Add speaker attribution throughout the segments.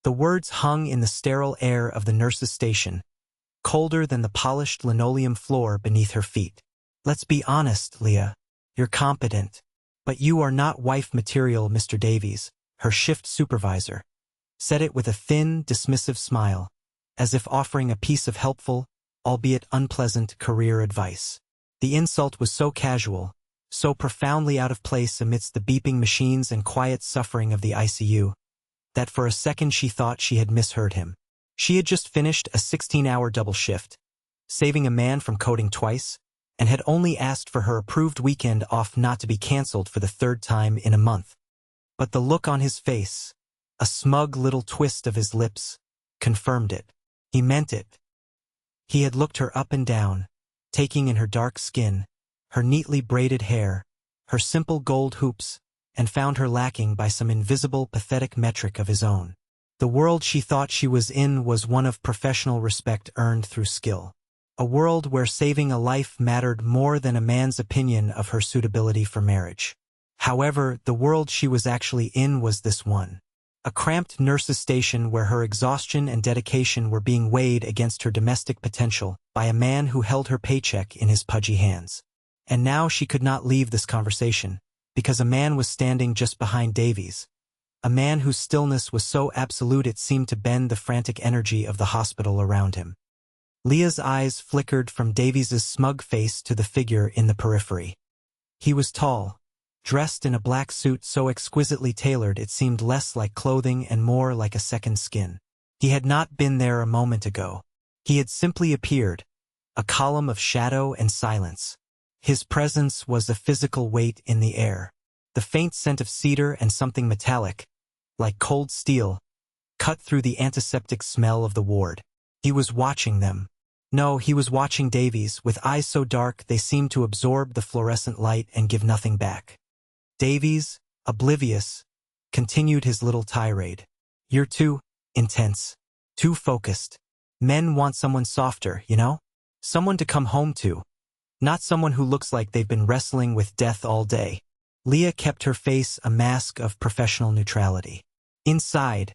Speaker 1: The words hung in the sterile air of the nurse's station, colder than the polished linoleum floor beneath her feet. Let's be honest, Leah. You're competent. But you are not wife material, Mr. Davies, her shift supervisor, said it with a thin, dismissive smile, as if offering a piece of helpful, albeit unpleasant, career advice. The insult was so casual, so profoundly out of place amidst the beeping machines and quiet suffering of the ICU, that for a second she thought she had misheard him. She had just finished a 16-hour double shift, saving a man from coding twice, and had only asked for her approved weekend off not to be cancelled for the third time in a month. But the look on his face, a smug little twist of his lips, confirmed it. He meant it. He had looked her up and down, taking in her dark skin, her neatly braided hair, her simple gold hoops, and found her lacking by some invisible, pathetic metric of his own. The world she thought she was in was one of professional respect earned through skill. A world where saving a life mattered more than a man's opinion of her suitability for marriage. However, the world she was actually in was this one. A cramped nurse's station where her exhaustion and dedication were being weighed against her domestic potential by a man who held her paycheck in his pudgy hands. And now she could not leave this conversation, because a man was standing just behind Davies, a man whose stillness was so absolute it seemed to bend the frantic energy of the hospital around him. Leah's eyes flickered from Davies's smug face to the figure in the periphery. He was tall, dressed in a black suit so exquisitely tailored it seemed less like clothing and more like a second skin. He had not been there a moment ago. He had simply appeared, a column of shadow and silence. His presence was a physical weight in the air. The faint scent of cedar and something metallic, like cold steel, cut through the antiseptic smell of the ward. He was watching them. No, he was watching Davies, with eyes so dark they seemed to absorb the fluorescent light and give nothing back. Davies, oblivious, continued his little tirade. You're too intense, too focused. Men want someone softer, you know? Someone to come home to. Not someone who looks like they've been wrestling with death all day. Leah kept her face a mask of professional neutrality. Inside,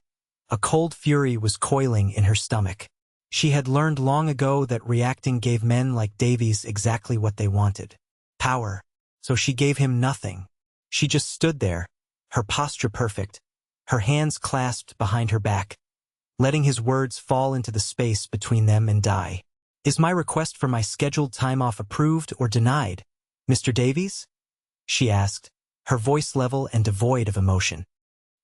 Speaker 1: a cold fury was coiling in her stomach. She had learned long ago that reacting gave men like Davies exactly what they wanted. Power. So she gave him nothing. She just stood there, her posture perfect, her hands clasped behind her back, letting his words fall into the space between them and die. Is my request for my scheduled time off approved or denied, Mr. Davies? She asked, her voice level and devoid of emotion.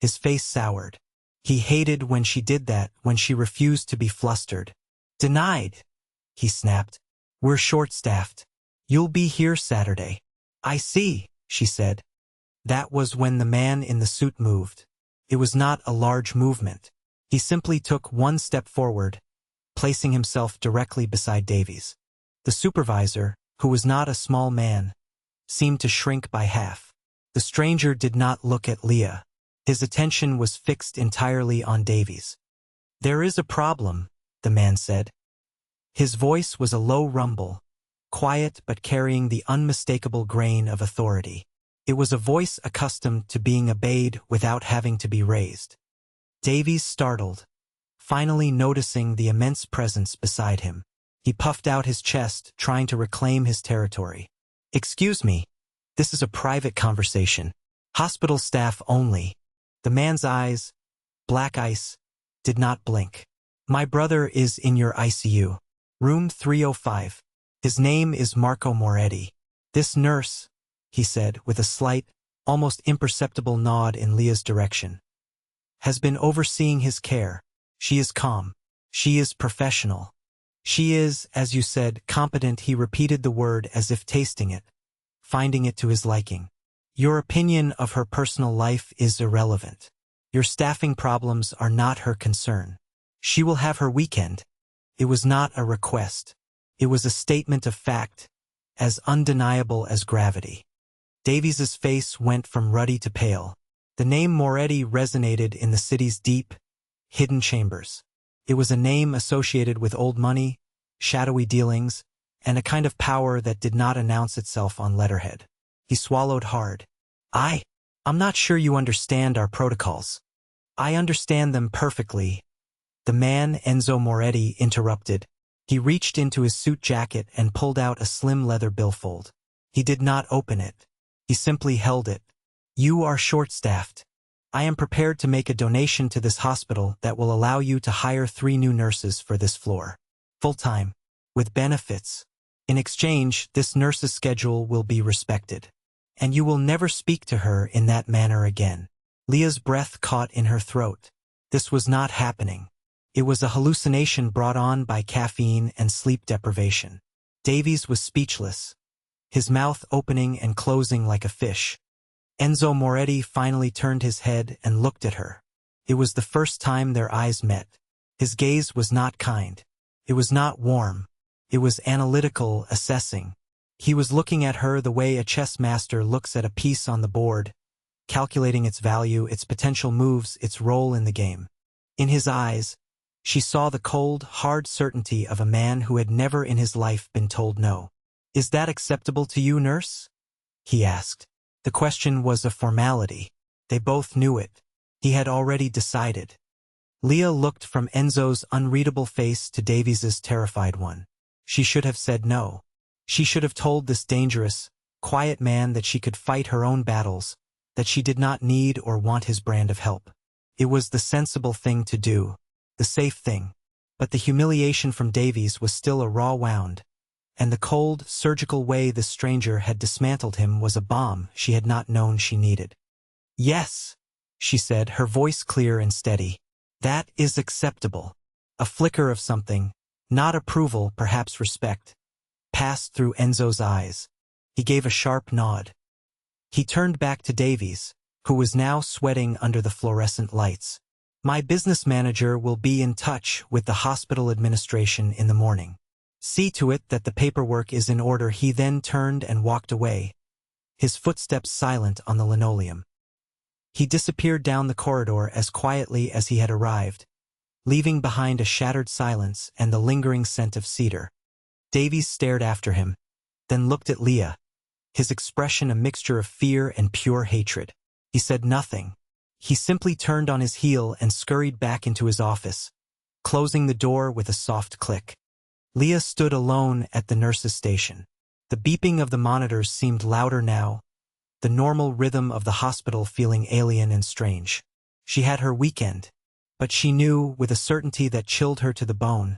Speaker 1: His face soured. He hated when she did that, when she refused to be flustered. Denied, he snapped. We're short-staffed. You'll be here Saturday. I see, she said. That was when the man in the suit moved. It was not a large movement. He simply took one step forward, placing himself directly beside Davies. The supervisor, who was not a small man, seemed to shrink by half. The stranger did not look at Leah. His attention was fixed entirely on Davies. There is a problem, the man said. His voice was a low rumble, quiet but carrying the unmistakable grain of authority. It was a voice accustomed to being obeyed without having to be raised. Davies startled, finally noticing the immense presence beside him. He puffed out his chest, trying to reclaim his territory. Excuse me, this is a private conversation. Hospital staff only. The man's eyes, black ice, did not blink. My brother is in your ICU. Room 305. His name is Marco Moretti. This nurse, he said with a slight, almost imperceptible nod in Leah's direction, has been overseeing his care. She is calm. She is professional. She is, as you said, competent. He repeated the word as if tasting it, finding it to his liking. Your opinion of her personal life is irrelevant. Your staffing problems are not her concern. She will have her weekend. It was not a request. It was a statement of fact, as undeniable as gravity. Davies's face went from ruddy to pale. The name Moretti resonated in the city's deep, hidden chambers. It was a name associated with old money, shadowy dealings, and a kind of power that did not announce itself on letterhead. He swallowed hard. I'm not sure you understand our protocols. I understand them perfectly. The man, Enzo Moretti, interrupted. He reached into his suit jacket and pulled out a slim leather billfold. He did not open it. He simply held it. You are short-staffed. I am prepared to make a donation to this hospital that will allow you to hire 3 new nurses for this floor. Full-time, with benefits. In exchange, this nurse's schedule will be respected. And you will never speak to her in that manner again. Leah's breath caught in her throat. This was not happening. It was a hallucination brought on by caffeine and sleep deprivation. Davies was speechless, his mouth opening and closing like a fish. Enzo Moretti finally turned his head and looked at her. It was the first time their eyes met. His gaze was not kind. It was not warm. It was analytical, assessing. He was looking at her the way a chess master looks at a piece on the board, calculating its value, its potential moves, its role in the game. In his eyes, she saw the cold, hard certainty of a man who had never in his life been told no. Is that acceptable to you, nurse? He asked. The question was a formality. They both knew it. He had already decided. Leah looked from Enzo's unreadable face to Davies's terrified one. She should have said no. She should have told this dangerous, quiet man that she could fight her own battles, that she did not need or want his brand of help. It was the sensible thing to do, the safe thing. But the humiliation from Davies was still a raw wound, and the cold, surgical way this stranger had dismantled him was a bomb she had not known she needed. Yes, she said, her voice clear and steady. That is acceptable. A flicker of something, not approval, perhaps respect, passed through Enzo's eyes. He gave a sharp nod. He turned back to Davies, who was now sweating under the fluorescent lights. My business manager will be in touch with the hospital administration in the morning. See to it that the paperwork is in order. He then turned and walked away, his footsteps silent on the linoleum. He disappeared down the corridor as quietly as he had arrived, leaving behind a shattered silence and the lingering scent of cedar. Davies stared after him, then looked at Leah, his expression a mixture of fear and pure hatred. He said nothing. He simply turned on his heel and scurried back into his office, closing the door with a soft click. Leah stood alone at the nurse's station. The beeping of the monitors seemed louder now, the normal rhythm of the hospital feeling alien and strange. She had her weekend, but she knew, with a certainty that chilled her to the bone,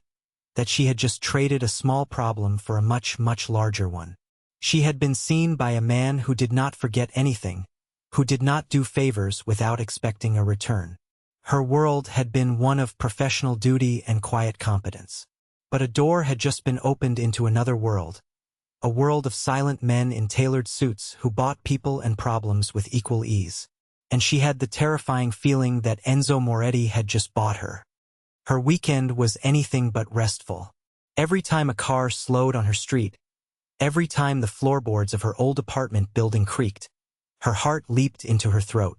Speaker 1: that she had just traded a small problem for a much, much larger one. She had been seen by a man who did not forget anything, who did not do favors without expecting a return. Her world had been one of professional duty and quiet competence. But a door had just been opened into another world, a world of silent men in tailored suits who bought people and problems with equal ease. And she had the terrifying feeling that Enzo Moretti had just bought her. Her weekend was anything but restful. Every time a car slowed on her street, every time the floorboards of her old apartment building creaked, her heart leaped into her throat.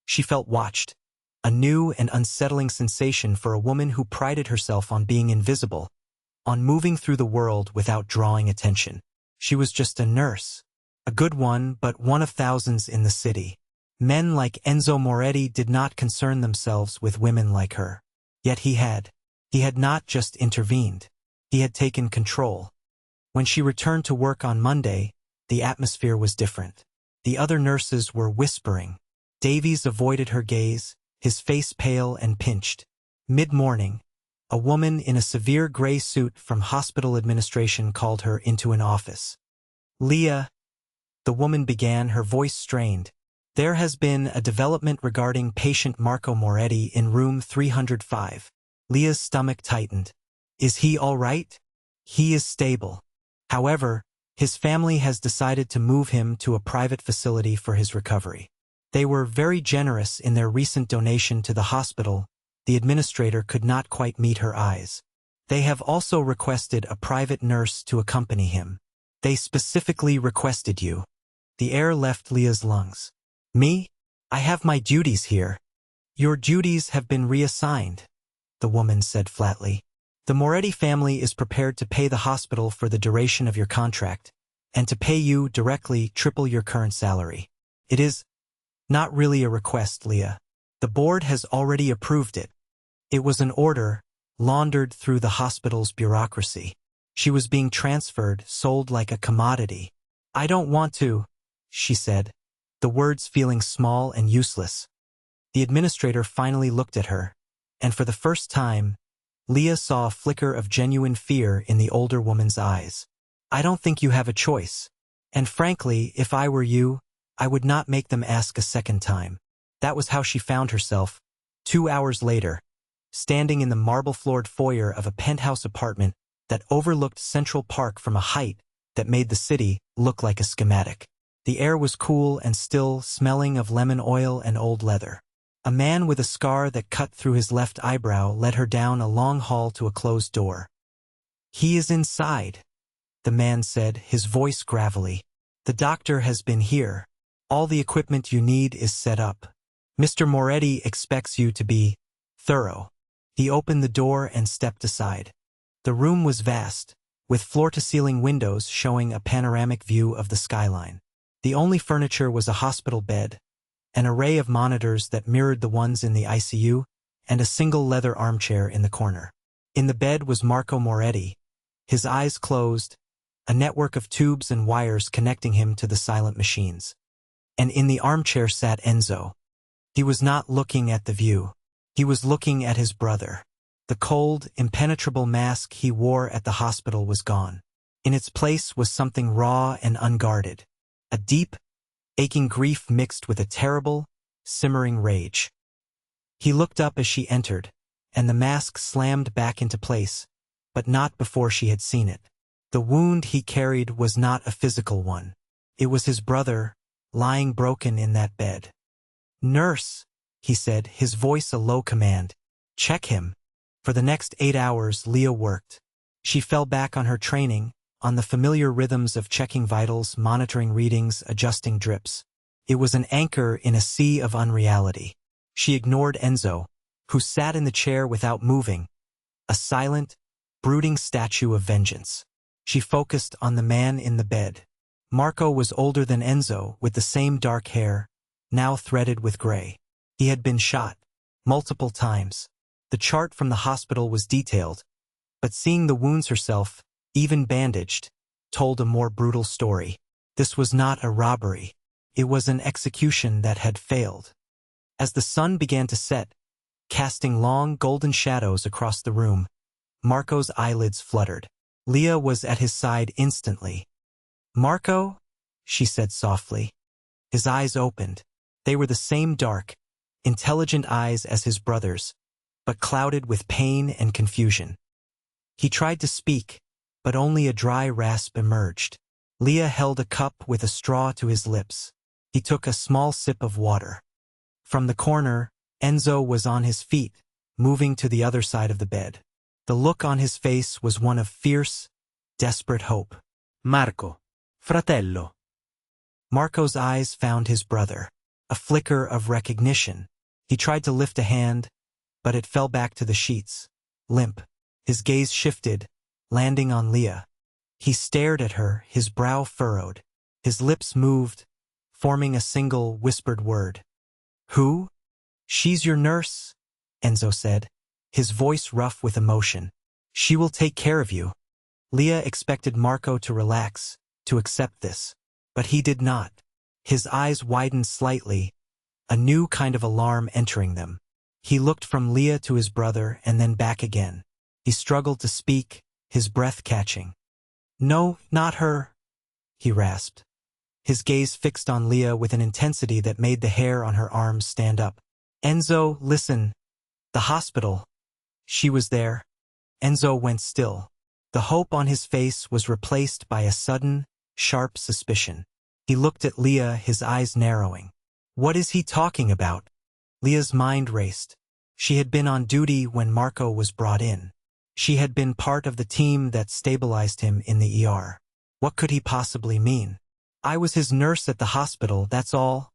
Speaker 1: She felt watched, a new and unsettling sensation for a woman who prided herself on being invisible, on moving through the world without drawing attention. She was just a nurse, a good one, but one of thousands in the city. Men like Enzo Moretti did not concern themselves with women like her. Yet he had. He had not just intervened. He had taken control. When she returned to work on Monday, the atmosphere was different. The other nurses were whispering. Davies avoided her gaze, his face pale and pinched. Mid-morning, a woman in a severe gray suit from hospital administration called her into an office. Leah, the woman began, her voice strained. There has been a development regarding patient Marco Moretti in room 305. Leah's stomach tightened. Is he all right? He is stable. However, his family has decided to move him to a private facility for his recovery. They were very generous in their recent donation to the hospital. The administrator could not quite meet her eyes. They have also requested a private nurse to accompany him. They specifically requested you. The air left Leah's lungs. Me? I have my duties here. Your duties have been reassigned, the woman said flatly. The Moretti family is prepared to pay the hospital for the duration of your contract, and to pay you directly triple your current salary. It is not really a request, Leah. The board has already approved it. It was an order, laundered through the hospital's bureaucracy. She was being transferred, sold like a commodity. I don't want to, she said, the words feeling small and useless. The administrator finally looked at her, and for the first time, Leah saw a flicker of genuine fear in the older woman's eyes. I don't think you have a choice. And frankly, if I were you, I would not make them ask a second time. That was how she found herself, 2 hours later, standing in the marble-floored foyer of a penthouse apartment that overlooked Central Park from a height that made the city look like a schematic. The air was cool and still, smelling of lemon oil and old leather. A man with a scar that cut through his left eyebrow led her down a long hall to a closed door. He is inside, the man said, his voice gravelly. The doctor has been here. All the equipment you need is set up. Mr. Moretti expects you to be thorough. He opened the door and stepped aside. The room was vast, with floor-to-ceiling windows showing a panoramic view of the skyline. The only furniture was a hospital bed, an array of monitors that mirrored the ones in the ICU, and a single leather armchair in the corner. In the bed was Marco Moretti, his eyes closed, a network of tubes and wires connecting him to the silent machines. And in the armchair sat Enzo. He was not looking at the view. He was looking at his brother. The cold, impenetrable mask he wore at the hospital was gone. In its place was something raw and unguarded. A deep, aching grief mixed with a terrible, simmering rage. He looked up as she entered, and the mask slammed back into place, but not before she had seen it. The wound he carried was not a physical one. It was his brother, lying broken in that bed. "Nurse," he said, his voice a low command. "Check him." For the next 8 hours, Leah worked. She fell back on her training, on the familiar rhythms of checking vitals, monitoring readings, adjusting drips. It was an anchor in a sea of unreality. She ignored Enzo, who sat in the chair without moving, a silent, brooding statue of vengeance. She focused on the man in the bed. Marco was older than Enzo, with the same dark hair, now threaded with gray. He had been shot, multiple times. The chart from the hospital was detailed, but seeing the wounds herself, even bandaged, told a more brutal story. This was not a robbery. It was an execution that had failed. As the sun began to set, casting long golden shadows across the room, Marco's eyelids fluttered. Leah was at his side instantly. "Marco?" she said softly. His eyes opened. They were the same dark, intelligent eyes as his brother's, but clouded with pain and confusion. He tried to speak, but only a dry rasp emerged. Leah held a cup with a straw to his lips. He took a small sip of water. From the corner, Enzo was on his feet, moving to the other side of the bed. The look on his face was one of fierce, desperate hope.
Speaker 2: "Marco, fratello."
Speaker 1: Marco's eyes found his brother. A flicker of recognition. He tried to lift a hand, but it fell back to the sheets, limp. His gaze shifted, landing on Leah. He stared at her, his brow furrowed. His lips moved, forming a single whispered word. "Who?" "She's your nurse," Enzo said, his voice rough with emotion. "She will take care of you." Leah expected Marco to relax, to accept this. But he did not. His eyes widened slightly, a new kind of alarm entering them. He looked from Leah to his brother and then back again. He struggled to speak, his breath catching. "No, not her," he rasped. His gaze fixed on Leah with an intensity that made the hair on her arms stand up. "Enzo, listen. The hospital. She was there." Enzo went still. The hope on his face was replaced by a sudden, sharp suspicion. He looked at Leah, his eyes narrowing. What is he talking about? Leah's mind raced. She had been on duty when Marco was brought in. She had been part of the team that stabilized him in the ER. What could he possibly mean? "I was his nurse at the hospital, that's all,"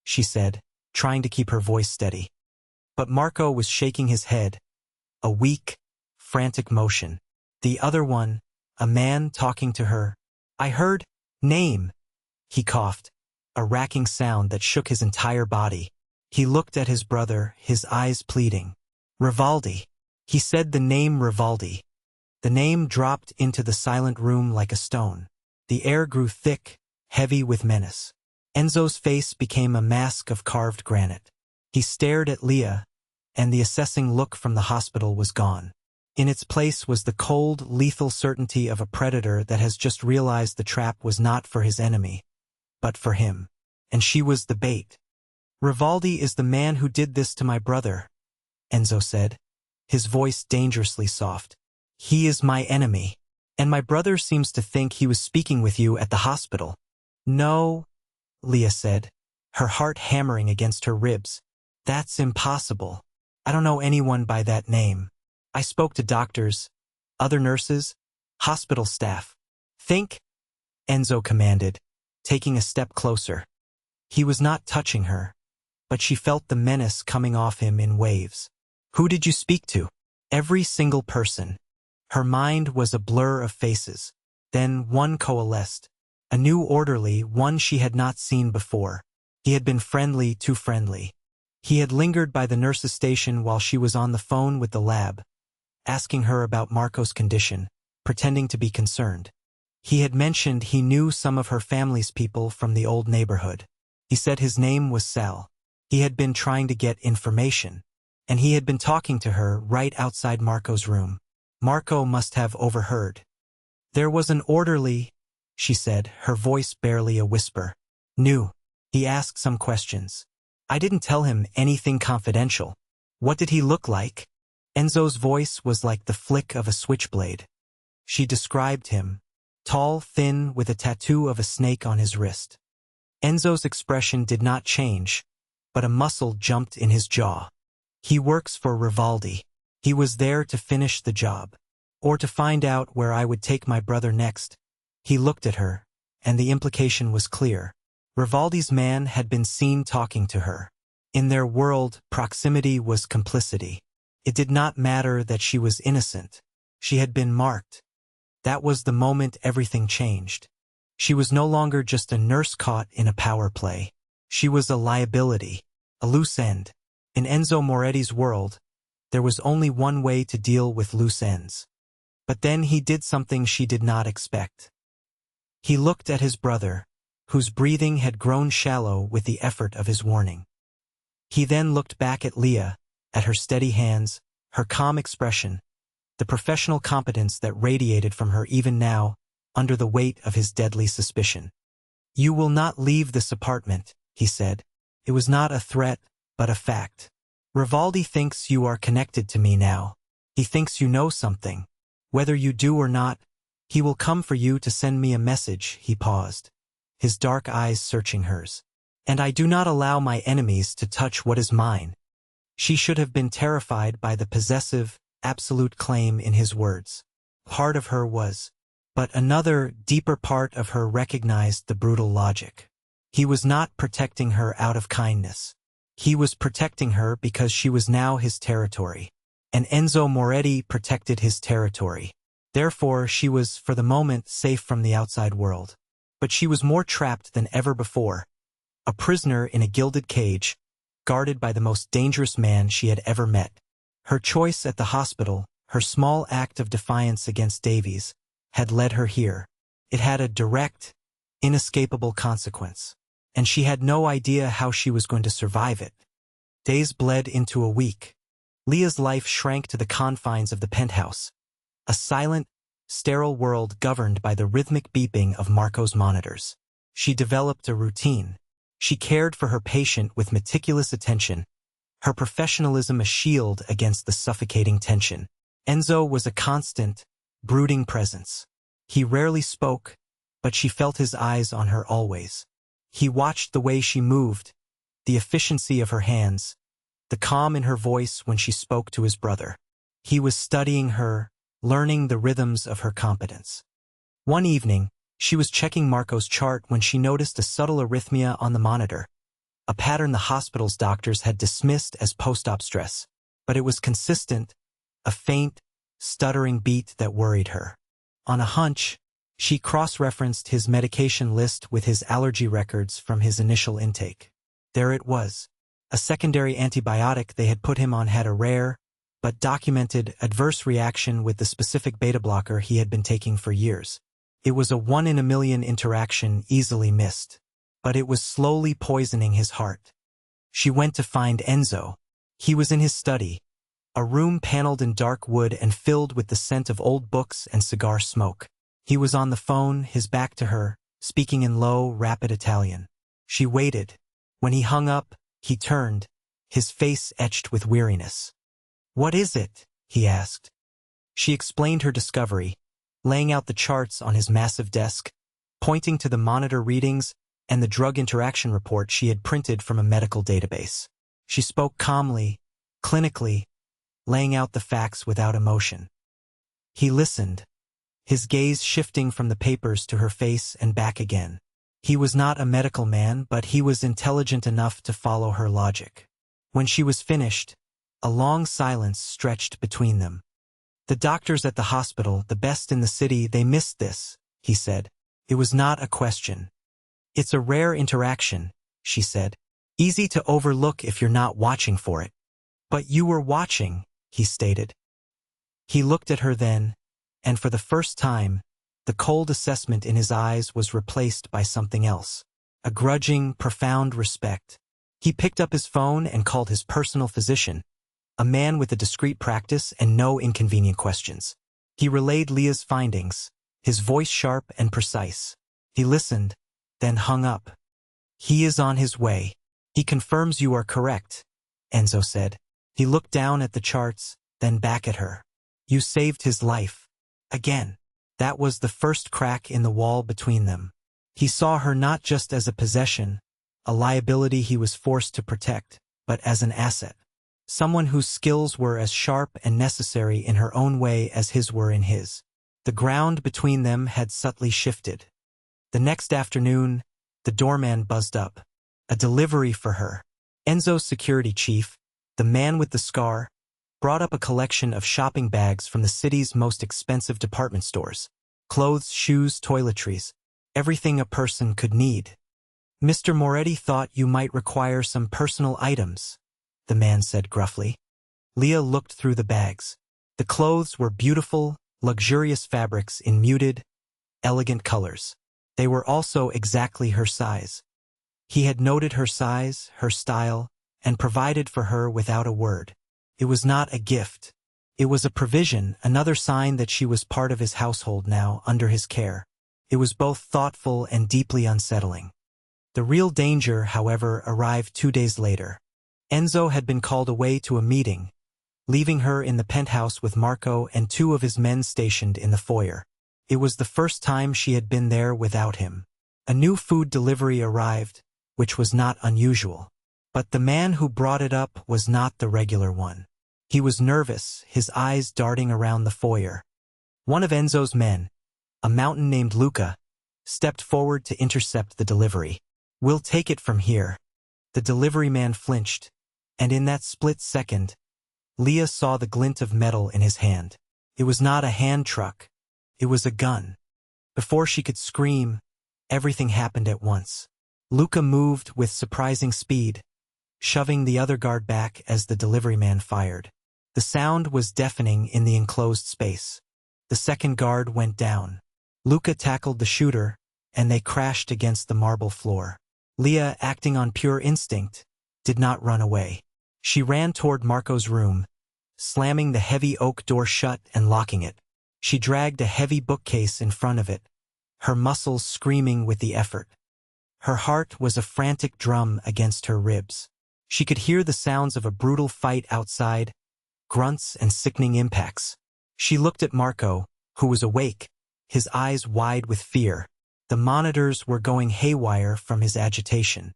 Speaker 1: she said, trying to keep her voice steady. But Marco was shaking his head, a weak, frantic motion. The other one, a man talking to her. "I heard, name," he coughed, a racking sound that shook his entire body. He looked at his brother, his eyes pleading. Rivaldi. He said the name Rivaldi. The name dropped into the silent room like a stone. The air grew thick, heavy with menace. Enzo's face became a mask of carved granite. He stared at Leah, and the assessing look from the hospital was gone. In its place was the cold, lethal certainty of a predator that has just realized the trap was not for his enemy, but for him. And she was the bait. Rivaldi is the man who did this to my brother, Enzo said, his voice dangerously soft. He is my enemy, and my brother seems to think he was speaking with you at the hospital. No, Leah said, her heart hammering against her ribs. That's impossible. I don't know anyone by that name. I spoke to doctors, other nurses, hospital staff. Think, Enzo commanded, taking a step closer. He was not touching her, but she felt the menace coming off him in waves. Who did you speak to? Every single person. Her mind was a blur of faces. Then one coalesced. A new orderly, one she had not seen before. He had been friendly, too friendly. He had lingered by the nurse's station while she was on the phone with the lab, asking her about Marco's condition, pretending to be concerned. He had mentioned he knew some of her family's people from the old neighborhood. He said his name was Sal. He had been trying to get information, and he had been talking to her right outside Marco's room. Marco must have overheard. There was an orderly, she said, her voice barely a whisper. Knew. He asked some questions. I didn't tell him anything confidential. What did he look like? Enzo's voice was like the flick of a switchblade. She described him. Tall, thin, with a tattoo of a snake on his wrist. Enzo's expression did not change, but a muscle jumped in his jaw. He works for Rivaldi. He was there to finish the job, or to find out where I would take my brother next. He looked at her, and the implication was clear. Rivaldi's man had been seen talking to her. In their world, proximity was complicity. It did not matter that she was innocent. She had been marked. That was the moment everything changed. She was no longer just a nurse caught in a power play. She was a liability, a loose end. In Enzo Moretti's world, there was only one way to deal with loose ends. But then he did something she did not expect. He looked at his brother, whose breathing had grown shallow with the effort of his warning. He then looked back at Leah, at her steady hands, her calm expression, the professional competence that radiated from her even now, under the weight of his deadly suspicion. You will not leave this apartment, he said. It was not a threat, but a fact. Rivaldi thinks you are connected to me now. He thinks you know something. Whether you do or not, he will come for you to send me a message, he paused, his dark eyes searching hers. And I do not allow my enemies to touch what is mine. She should have been terrified by the possessive, absolute claim in his words. Part of her was, but another, deeper part of her recognized the brutal logic. He was not protecting her out of kindness. He was protecting her because she was now his territory. And Enzo Moretti protected his territory. Therefore, she was, for the moment, safe from the outside world. But she was more trapped than ever before. A prisoner in a gilded cage, guarded by the most dangerous man she had ever met. Her choice at the hospital, her small act of defiance against Davies, had led her here. It had a direct, inescapable consequence. And she had no idea how she was going to survive it. Days bled into a week. Leah's life shrank to the confines of the penthouse. A silent, sterile world governed by the rhythmic beeping of Marco's monitors. She developed a routine. She cared for her patient with meticulous attention, her professionalism a shield against the suffocating tension. Enzo was a constant, brooding presence. He rarely spoke, but she felt his eyes on her always. He watched the way she moved, the efficiency of her hands, the calm in her voice when she spoke to his brother. He was studying her, learning the rhythms of her competence. One evening, she was checking Marco's chart when she noticed a subtle arrhythmia on the monitor, a pattern the hospital's doctors had dismissed as post-op stress, but it was consistent, a faint, stuttering beat that worried her. On a hunch, she cross-referenced his medication list with his allergy records from his initial intake. There it was, A secondary antibiotic they had put him on had a rare, but documented, adverse reaction with the specific beta blocker he had been taking for years. It was a 1 in a million interaction easily missed, but it was slowly poisoning his heart. She went to find Enzo. He was in his study, a room paneled in dark wood and filled with the scent of old books and cigar smoke. He was on the phone, his back to her, speaking in low, rapid Italian. She waited. When he hung up, he turned, his face etched with weariness. "What is it?" he asked. She explained her discovery, laying out the charts on his massive desk, pointing to the monitor readings and the drug interaction report she had printed from a medical database. She spoke calmly, clinically, laying out the facts without emotion. He listened, his gaze shifting from the papers to her face and back again. He was not a medical man, but he was intelligent enough to follow her logic. When she was finished, a long silence stretched between them. "The doctors at the hospital, the best in the city, they missed this," he said. It was not a question. "It's a rare interaction," she said. "Easy to overlook if you're not watching for it." "But you were watching," he stated. He looked at her then, and for the first time, the cold assessment in his eyes was replaced by something else. A grudging, profound respect. He picked up his phone and called his personal physician, a man with a discreet practice and no inconvenient questions. He relayed Leah's findings, his voice sharp and precise. He listened, then hung up. "He is on his way. He confirms you are correct," Enzo said. He looked down at the charts, then back at her. "You saved his life. Again." That was the first crack in the wall between them. He saw her not just as a possession, a liability he was forced to protect, but as an asset. Someone whose skills were as sharp and necessary in her own way as his were in his. The ground between them had subtly shifted. The next afternoon, the doorman buzzed up. A delivery for her. Enzo's security chief, the man with the scar, brought up a collection of shopping bags from the city's most expensive department stores. Clothes, shoes, toiletries, everything a person could need. "Mr. Moretti thought you might require some personal items," the man said gruffly. Leah looked through the bags. The clothes were beautiful, luxurious fabrics in muted, elegant colors. They were also exactly her size. He had noted her size, her style, and provided for her without a word. It was not a gift. It was a provision, another sign that she was part of his household now, under his care. It was both thoughtful and deeply unsettling. The real danger, however, arrived 2 days later. Enzo had been called away to a meeting, leaving her in the penthouse with Marco and 2 of his men stationed in the foyer. It was the first time she had been there without him. A new food delivery arrived, which was not unusual. But the man who brought it up was not the regular one. He was nervous, his eyes darting around the foyer. One of Enzo's men, a mountain named Luca, stepped forward to intercept the delivery. "We'll take it from here." The delivery man flinched, and in that split second, Leah saw the glint of metal in his hand. It was not a hand truck, it was a gun. Before she could scream, everything happened at once. Luca moved with surprising speed, shoving the other guard back as the delivery man fired. The sound was deafening in the enclosed space. The second guard went down. Luca tackled the shooter, and they crashed against the marble floor. Leah, acting on pure instinct, did not run away. She ran toward Marco's room, slamming the heavy oak door shut and locking it. She dragged a heavy bookcase in front of it, her muscles screaming with the effort. Her heart was a frantic drum against her ribs. She could hear the sounds of a brutal fight outside, grunts and sickening impacts. She looked at Marco, who was awake, his eyes wide with fear. The monitors were going haywire from his agitation.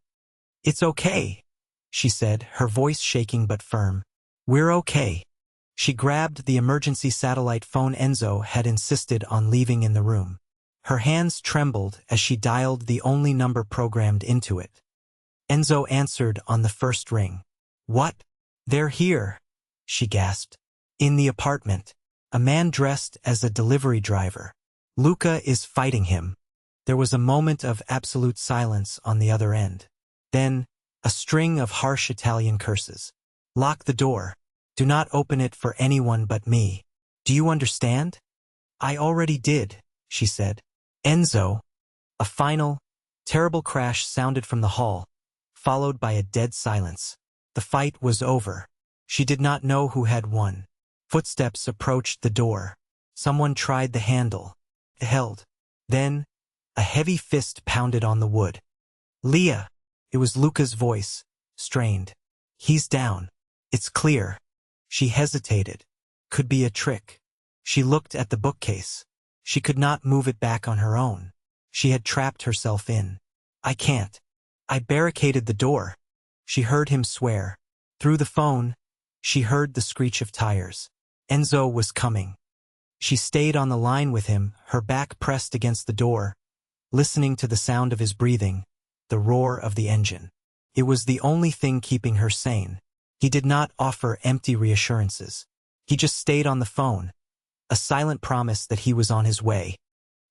Speaker 1: "It's okay," she said, her voice shaking but firm. "We're okay." She grabbed the emergency satellite phone Enzo had insisted on leaving in the room. Her hands trembled as she dialed the only number programmed into it. Enzo answered on the first ring. "What? They're here," she gasped. "In the apartment. A man dressed as a delivery driver. Luca is fighting him." There was a moment of absolute silence on the other end. Then, A string of harsh Italian curses. Lock the door. Do not open it for anyone but me. Do you understand? I already did, she said. Enzo. A final, terrible crash sounded from the hall, followed by a dead silence. The fight was over. She did not know who had won. Footsteps approached the door. Someone tried the handle. It held. Then, a heavy fist pounded on the wood. Leah! It was Luca's voice, strained. He's down. It's clear. She hesitated. Could be a trick. She looked at the bookcase. She could not move it back on her own. She had trapped herself in. I can't. I barricaded the door. She heard him swear. Through the phone, she heard the screech of tires. Enzo was coming. She stayed on the line with him, her back pressed against the door, listening to the sound of his breathing, the roar of the engine. It was the only thing keeping her sane. He did not offer empty reassurances. He just stayed on the phone, a silent promise that he was on his way.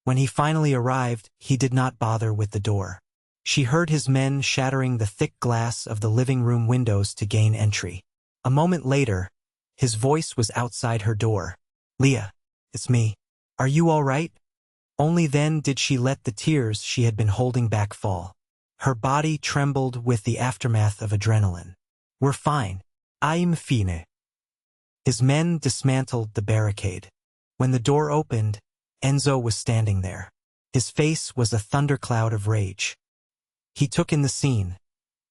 Speaker 1: When he finally arrived, he did not bother with the door. She heard his men shattering the thick glass of the living room windows to gain entry. A moment later, his voice was outside her door. Leah, it's me. Are you all right? Only then did she let the tears she had been holding back fall. Her body trembled with the aftermath of adrenaline. We're fine. I'm fine. His men dismantled the barricade. When the door opened, Enzo was standing there. His face was a thundercloud of rage. He took in the scene.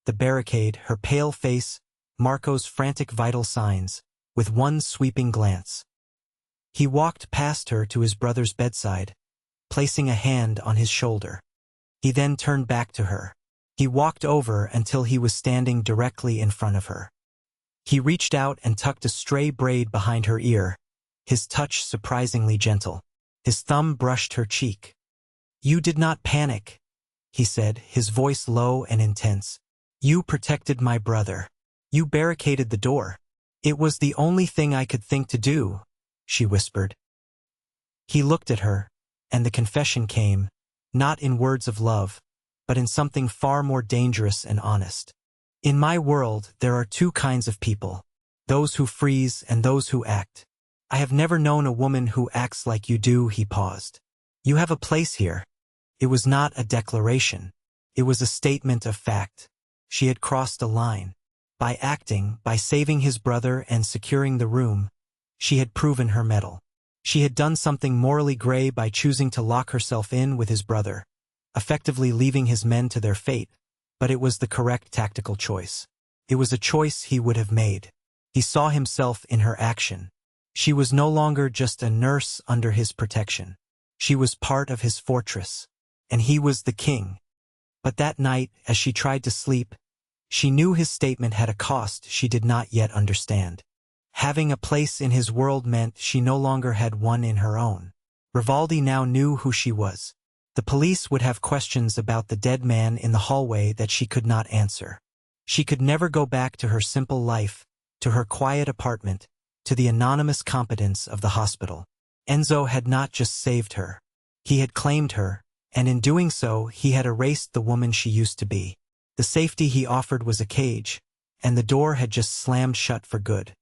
Speaker 1: The barricade, her pale face, Marco's frantic vital signs, with one sweeping glance. He walked past her to his brother's bedside, placing a hand on his shoulder. He then turned back to her. He walked over until he was standing directly in front of her. He reached out and tucked a stray braid behind her ear, his touch surprisingly gentle. His thumb brushed her cheek. You did not panic, he said, his voice low and intense. You protected my brother. You barricaded the door. It was the only thing I could think to do, she whispered. He looked at her, and the confession came, not in words of love, but in something far more dangerous and honest. In my world, there are two kinds of people, those who freeze and those who act. I have never known a woman who acts like you do, he paused. You have a place here. It was not a declaration. It was a statement of fact. She had crossed a line. By acting, by saving his brother and securing the room, she had proven her mettle. She had done something morally gray by choosing to lock herself in with his brother, effectively leaving his men to their fate, but it was the correct tactical choice. It was a choice he would have made. He saw himself in her action. She was no longer just a nurse under his protection. She was part of his fortress, and he was the king. But that night, as she tried to sleep, she knew his statement had a cost she did not yet understand. Having a place in his world meant she no longer had one in her own. Rivaldi now knew who she was. The police would have questions about the dead man in the hallway that she could not answer. She could never go back to her simple life, to her quiet apartment, to the anonymous competence of the hospital. Enzo had not just saved her. He had claimed her, and in doing so, he had erased the woman she used to be. The safety he offered was a cage, and the door had just slammed shut for good.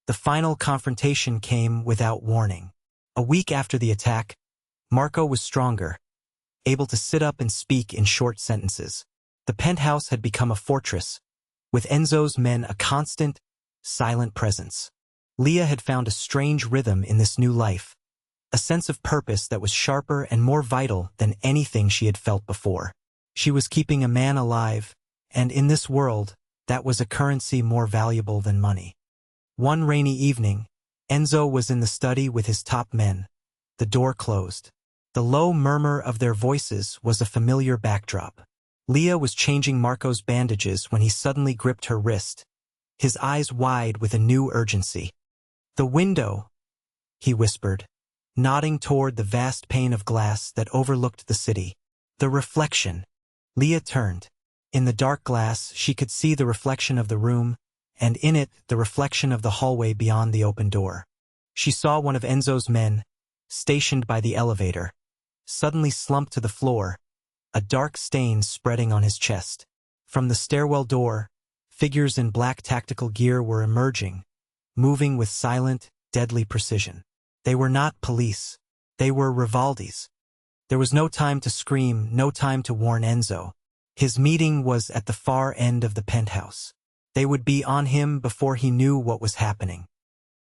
Speaker 1: The final confrontation came without warning. A week after the attack, Marco was stronger, able to sit up and speak in short sentences. The penthouse had become a fortress, with Enzo's men a constant, silent presence. Leah had found a strange rhythm in this new life, a sense of purpose that was sharper and more vital than anything she had felt before. She was keeping a man alive, and in this world, that was a currency more valuable than money. One rainy evening, Enzo was in the study with his top men. The door closed. The low murmur of their voices was a familiar backdrop. Leah was changing Marco's bandages when he suddenly gripped her wrist, his eyes wide with a new urgency. The window, he whispered, nodding toward the vast pane of glass that overlooked the city. The reflection. Leah turned. In the dark glass, she could see the reflection of the room, and in it, the reflection of the hallway beyond the open door. She saw one of Enzo's men, stationed by the elevator, suddenly slump to the floor, a dark stain spreading on his chest. From the stairwell door, figures in black tactical gear were emerging, moving with silent, deadly precision. They were not police. They were Rivaldis. There was no time to scream, no time to warn Enzo. His meeting was at the far end of the penthouse. They would be on him before he knew what was happening.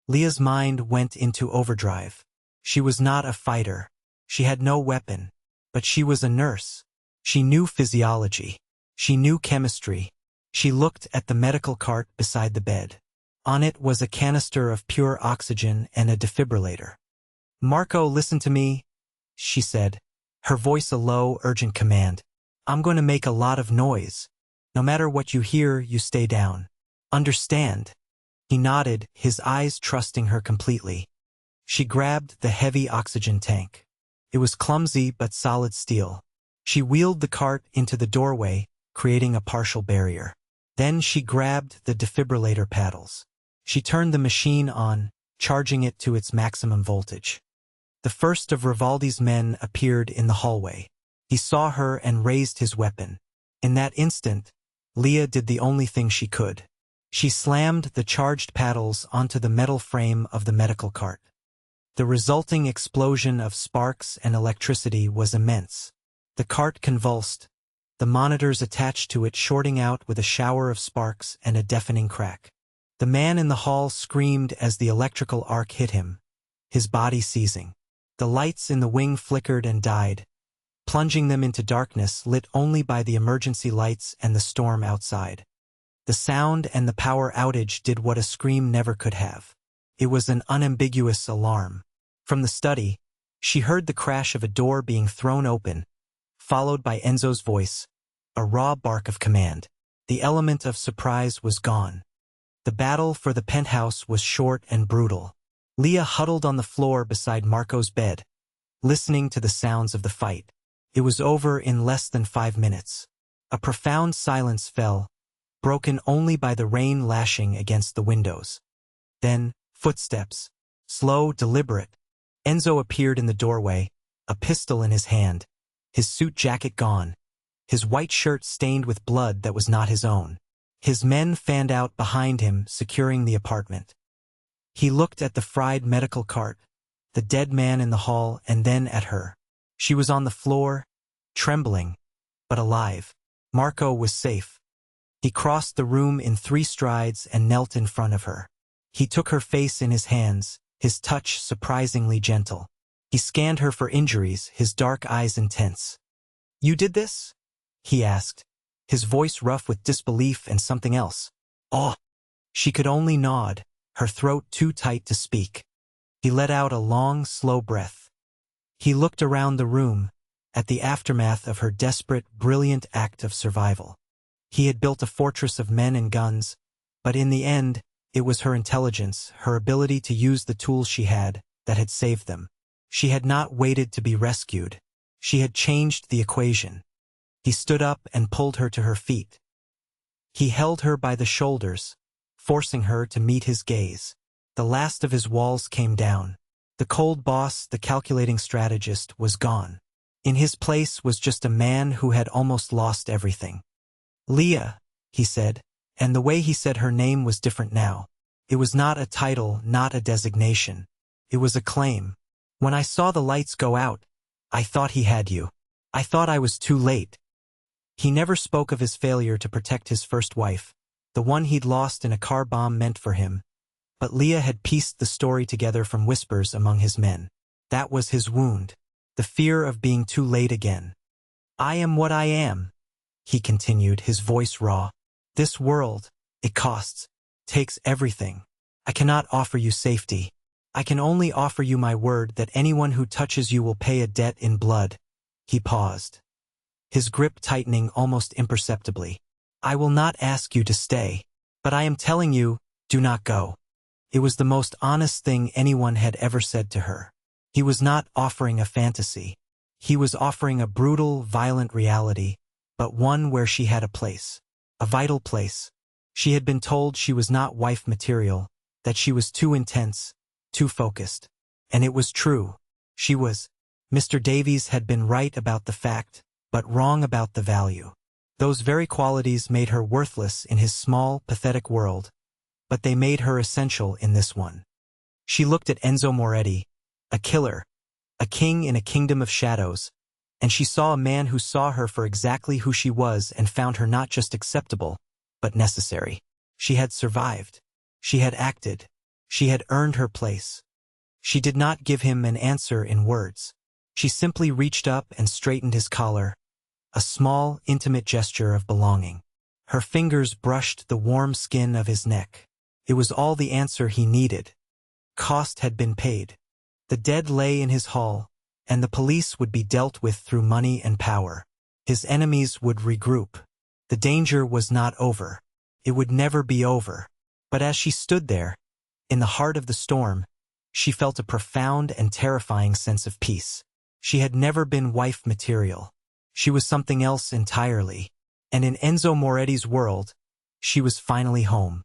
Speaker 1: Leah's mind went into overdrive. She was not a fighter. She had no weapon. But she was a nurse. She knew physiology. She knew chemistry. She looked at the medical cart beside the bed. On it was a canister of pure oxygen and a defibrillator. "Marco, listen to me," she said, her voice a low, urgent command. "I'm going to make a lot of noise. No matter what you hear, you stay down. Understand?" He nodded, his eyes trusting her completely. She grabbed the heavy oxygen tank. It was clumsy but solid steel. She wheeled the cart into the doorway, creating a partial barrier. Then she grabbed the defibrillator paddles. She turned the machine on, charging it to its maximum voltage. The first of Rivaldi's men appeared in the hallway. He saw her and raised his weapon. In that instant, Leah did the only thing she could. She slammed the charged paddles onto the metal frame of the medical cart. The resulting explosion of sparks and electricity was immense. The cart convulsed, the monitors attached to it shorting out with a shower of sparks and a deafening crack. The man in the hall screamed as the electrical arc hit him, his body seizing. The lights in the wing flickered and died, plunging them into darkness lit only by the emergency lights and the storm outside. The sound and the power outage did what a scream never could have. It was an unambiguous alarm. From the study, she heard the crash of a door being thrown open, followed by Enzo's voice, a raw bark of command. The element of surprise was gone. The battle for the penthouse was short and brutal. Leah huddled on the floor beside Marco's bed, listening to the sounds of the fight. It was over in less than 5 minutes. A profound silence fell, broken only by the rain lashing against the windows. Then, footsteps, slow, deliberate. Enzo appeared in the doorway, a pistol in his hand, his suit jacket gone, his white shirt stained with blood that was not his own. His men fanned out behind him, securing the apartment. He looked at the fried medical cart, the dead man in the hall, and then at her. She was on the floor, trembling, but alive. Marco was safe. He crossed the room in 3 strides and knelt in front of her. He took her face in his hands, his touch surprisingly gentle. He scanned her for injuries, his dark eyes intense. "You did this?" he asked, his voice rough with disbelief and something else. "Oh." She could only nod, her throat too tight to speak. He let out a long, slow breath. He looked around the room, at the aftermath of her desperate, brilliant act of survival. He had built a fortress of men and guns, but in the end, it was her intelligence, her ability to use the tools she had, that had saved them. She had not waited to be rescued. She had changed the equation. He stood up and pulled her to her feet. He held her by the shoulders, forcing her to meet his gaze. The last of his walls came down. The cold boss, the calculating strategist, was gone. In his place was just a man who had almost lost everything. "Leah," he said, and the way he said her name was different now. It was not a title, not a designation. It was a claim. "When I saw the lights go out, I thought he had you. I thought I was too late." He never spoke of his failure to protect his first wife, the one he'd lost in a car bomb meant for him. But Leah had pieced the story together from whispers among his men. That was his wound, the fear of being too late again. "I am what I am," he continued, his voice raw. "This world, it costs, takes everything. I cannot offer you safety. I can only offer you my word that anyone who touches you will pay a debt in blood." He paused, his grip tightening almost imperceptibly. "I will not ask you to stay, but I am telling you, do not go." It was the most honest thing anyone had ever said to her. He was not offering a fantasy. He was offering a brutal, violent reality, but one where she had a place, a vital place. She had been told she was not wife material, that she was too intense, too focused. And it was true. She was. Mr. Davies had been right about the fact, but wrong about the value. Those very qualities made her worthless in his small, pathetic world, but they made her essential in this one. She looked at Enzo Moretti, a killer, a king in a kingdom of shadows, and she saw a man who saw her for exactly who she was and found her not just acceptable, but necessary. She had survived. She had acted. She had earned her place. She did not give him an answer in words. She simply reached up and straightened his collar, a small, intimate gesture of belonging. Her fingers brushed the warm skin of his neck. It was all the answer he needed. Cost had been paid. The dead lay in his hall, and the police would be dealt with through money and power. His enemies would regroup. The danger was not over. It would never be over. But as she stood there, in the heart of the storm, she felt a profound and terrifying sense of peace. She had never been wife material. She was something else entirely. And in Enzo Moretti's world, she was finally home.